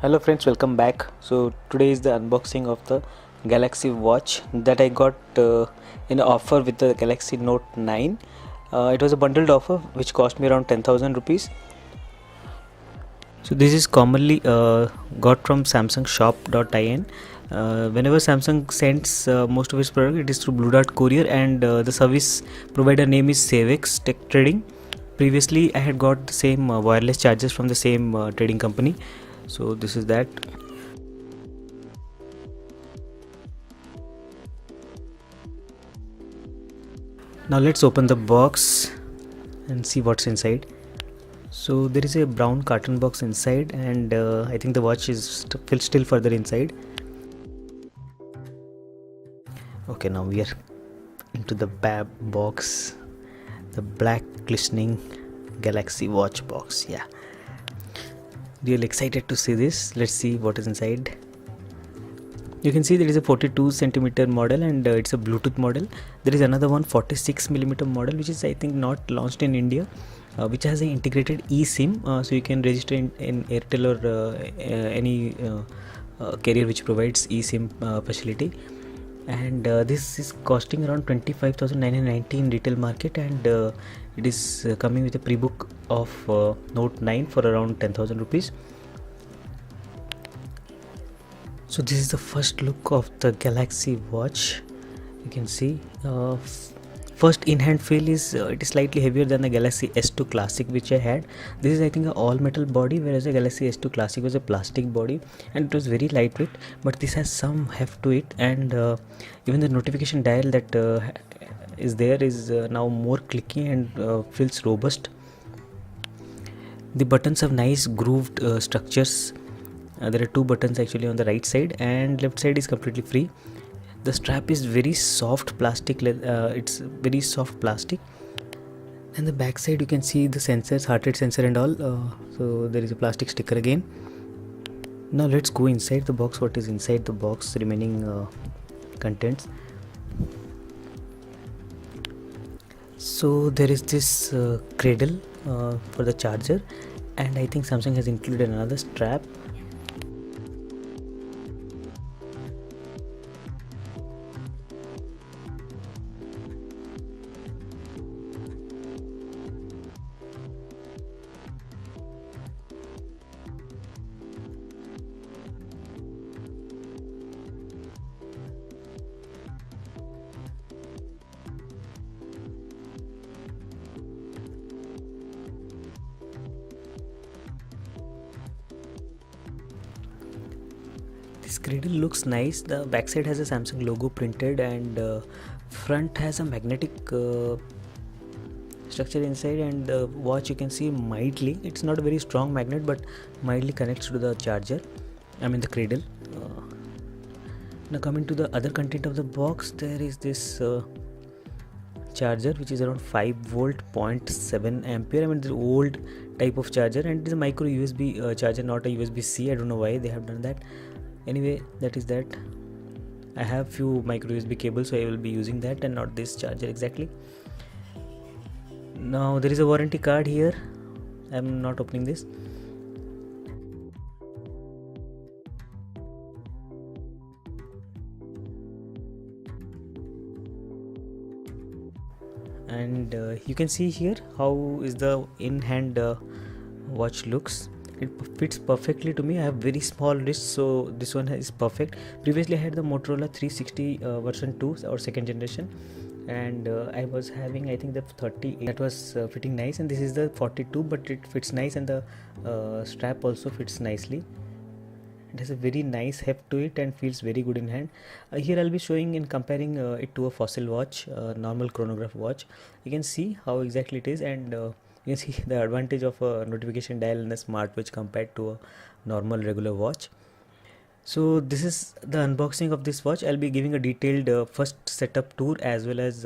Hello friends, welcome back. So today is the unboxing of the Galaxy Watch that I got in an offer with the Galaxy Note 9. It was a bundled offer which cost me around 10,000 rupees. So this is commonly got from Samsung shop.in. Whenever Samsung sends most of its product, it is through Blue Dart Courier, and the service provider name is Savex Tech Trading. Previously I had got the same wireless chargers from the same trading company. So this is that. Now let's open the box and see what's inside. So there is a brown carton box inside, and I think the watch is still further inside. Okay, now we are into the box, the black glistening Galaxy Watch box. Yeah, really excited to see this. Let's see what is inside. You can see there is a 42 centimeter model, and it's a Bluetooth model. There is another one 46 millimeter model, which is I think not launched in India, which has an integrated eSIM, so you can register in Airtel or any carrier which provides eSIM facility. And this is costing around 25,990 in retail market, and it is coming with a pre-book of Note 9 for around 10,000 rupees. So this is the first look of the Galaxy Watch. You can see first in-hand feel is it is slightly heavier than the Galaxy S2 Classic which I had. This is I think an all-metal body, whereas the Galaxy S2 Classic was a plastic body and it was very lightweight. But this has some heft to it, and even the notification dial that is there is now more clicky and feels robust. The buttons have nice grooved structures. There are two buttons actually on the right side, and left side is completely free. The strap is very soft plastic, it's very soft plastic, and the back side you can see the sensors, heart rate sensor and all. So there is a plastic sticker again. Now let's go inside the box. What is inside the box, remaining contents. So there is this cradle for the charger, and I think Samsung has included another strap. This cradle looks nice. The backside has a Samsung logo printed, and front has a magnetic structure inside, and the watch you can see mildly, it's not a very strong magnet, but mildly connects to the charger, I mean the cradle. Now coming to the other content of the box, there is this charger which is around 5 volt 0.7 ampere. I mean the old type of charger, and it is a micro USB charger, not a USB-C. I don't know why they have done that. Anyway, that is that. I have few micro USB cables, so I will be using that and not this charger exactly. Now there is a warranty card here. I am not opening this. And you can see here how is the in-hand watch looks. It fits perfectly to me. I have very small wrists, so this one is perfect. Previously I had the Motorola 360 version 2 or second generation, and I was having I think the 38 that was fitting nice, and this is the 42, but it fits nice, and the strap also fits nicely. It has a very nice heft to it and feels very good in hand. Here I'll be showing in comparing it to a Fossil watch, normal chronograph watch. You can see how exactly it is, and you can see the advantage of a notification dial in a smartwatch compared to a normal regular watch. So this is the unboxing of this watch. I'll be giving a detailed first setup tour as well as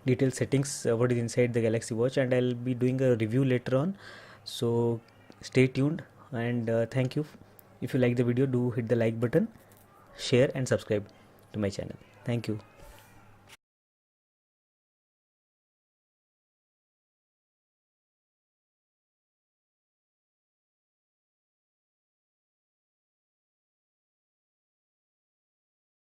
detailed settings, what is inside the Galaxy Watch, and I'll be doing a review later on. So stay tuned, and thank you. If you like the video, do hit the like button, share and subscribe to my channel. Thank you.